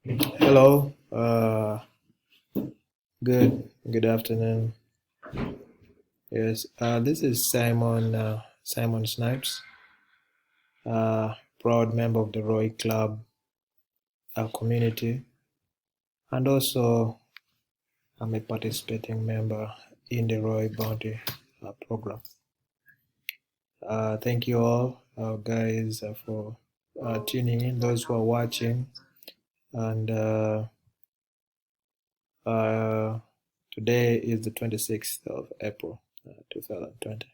Hello, good afternoon. Yes, this is Simon Snipes, proud member of the Roy Club community, and also I'm a participating member in the Roy Bounty program. Thank you all, guys, for tuning in. Those who are watching, and today is the 26th of April, 2020.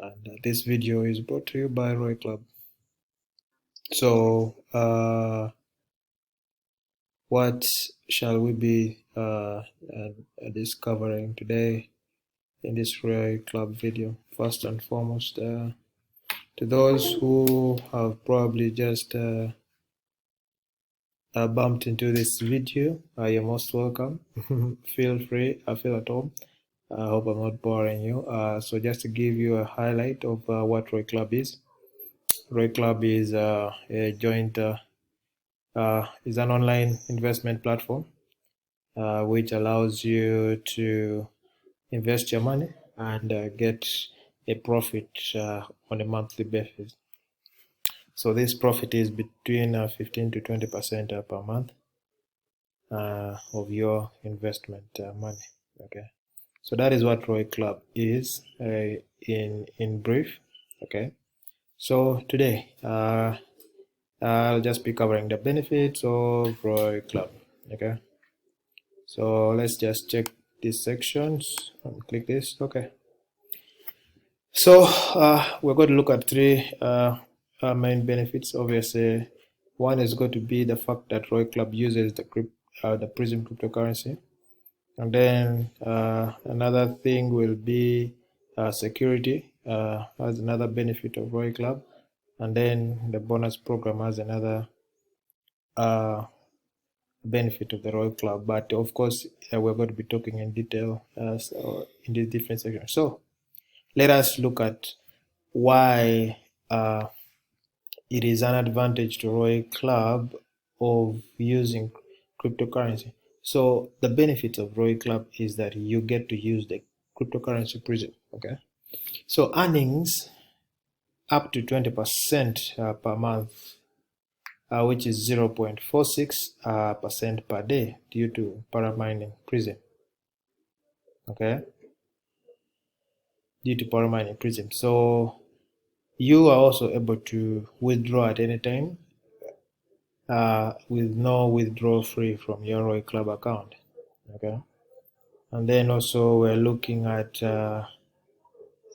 And this video is brought to you by Roy Club. So, what shall we be discovering today in this Roy Club video? First and foremost, to those who have probably just bumped into this video, you're most welcome. Feel free, I feel at home. I hope I'm not boring you. So just to give you a highlight of what Roy Club is. Roy Club is a joint is an online investment platform which allows you to invest your money and get a profit on a monthly basis. So this profit is between 15 to 20% per month of your investment money. Okay, so that is what Roy Club is in brief. Okay, so today I'll just be covering the benefits of Roy Club. Okay, so let's just check these sections and click this. Okay, so we're going to look at three main benefits. Obviously, one is going to be the fact that Roy Club uses the PRIZM cryptocurrency, and then another thing will be security as another benefit of Roy Club, and then the bonus program has another benefit of the Roy Club. But of course, we're going to be talking in detail in these different sections. So let us look at why it is an advantage to Roy Club of using cryptocurrency. So the benefits of Roy Club is that you get to use the cryptocurrency PRIZM. Okay, so earnings up to 20% per month, which is 0.46% per day due to paramining PRIZM. Okay, due to paramining PRIZM. So you are also able to withdraw at any time with no withdrawal fee from your Roy Club account. Okay, and then also we're looking at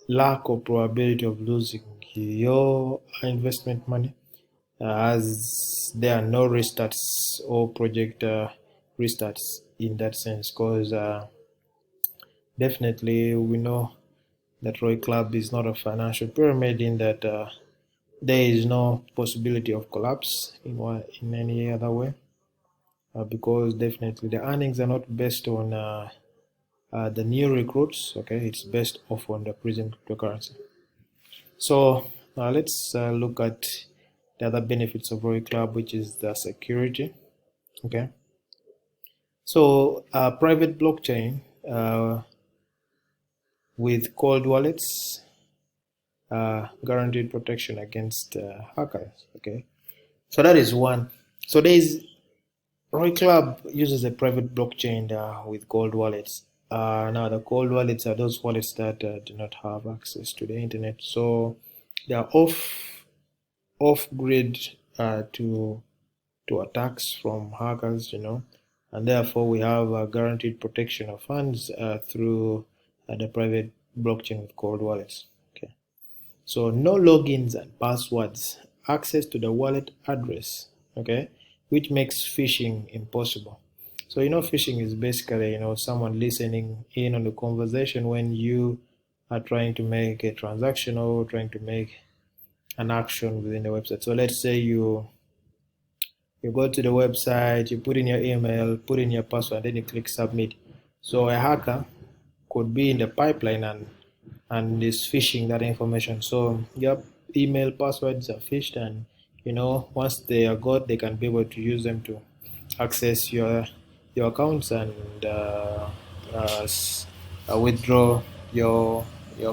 lack of probability of losing your investment money, as there are no restarts or project restarts in that sense, because definitely we know that Roy Club is not a financial pyramid, in that there is no possibility of collapse in any other way, because definitely the earnings are not based on the new recruits. Okay, it's based off on the PRIZM cryptocurrency. So let's look at the other benefits of Roy Club, which is the security. Okay, so private blockchain with cold wallets, guaranteed protection against hackers. Okay, so that is one. So there is Roy Club uses a private blockchain with cold wallets. Now the cold wallets are those wallets that do not have access to the internet, so they are off grid to attacks from hackers, and therefore we have a guaranteed protection of funds through the private blockchain with cold wallets. Okay, so no logins and passwords, access to the wallet address. Okay, which makes phishing impossible. So phishing is basically someone listening in on the conversation when you are trying to make a transaction or trying to make an action within the website. So let's say you go to the website, you put in your email, put in your password, then you click submit. So a hacker could be in the pipeline and is phishing that information. So your email passwords are phished, and once they are got, they can be able to use them to access your accounts and uh, withdraw your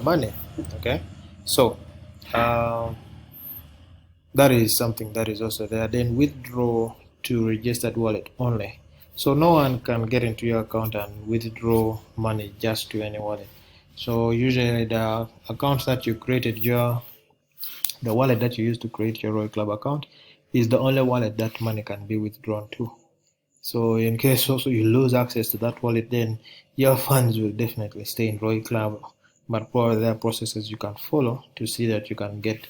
money. Okay, so um, that is something that is also there. Then withdraw to registered wallet only. So no one can get into your account and withdraw money just to any wallet. So usually the accounts that you created, the wallet that you use to create your Royal Club account is the only wallet that money can be withdrawn to. So in case also you lose access to that wallet, then your funds will definitely stay in Royal Club. But probably there are processes you can follow to see that you can get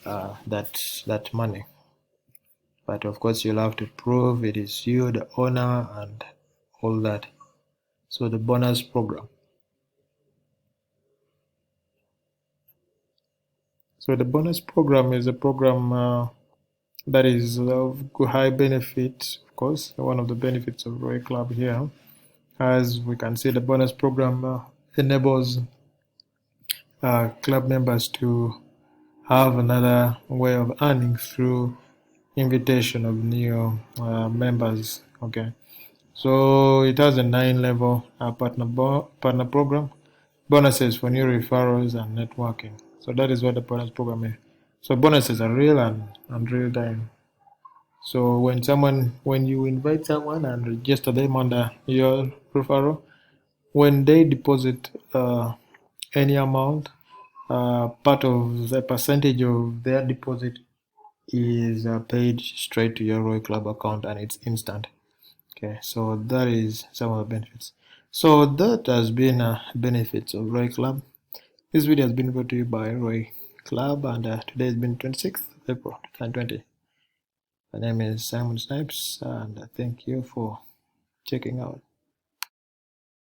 that money. But of course, you'll have to prove it is you, the owner, and all that. So the bonus program. So the bonus program is a program that is of high benefit. Of course, one of the benefits of Royal Club here, as we can see, the bonus program enables club members to have another way of earning through invitation of new members. Okay, so it has a 9-level partner program, bonuses for new referrals and networking. So that is what the bonus program is. So bonuses are real and real time. So when you invite someone and register them under your referral, when they deposit any amount, part of the percentage of their deposit is paid straight to your Royal Club account, and it's instant. Okay, so that is some of the benefits. So that has been benefits of Roy Club. This video has been brought to you by Roy Club, and today has been 26th April 2020. My name is Simon Snipes, and thank you for checking out.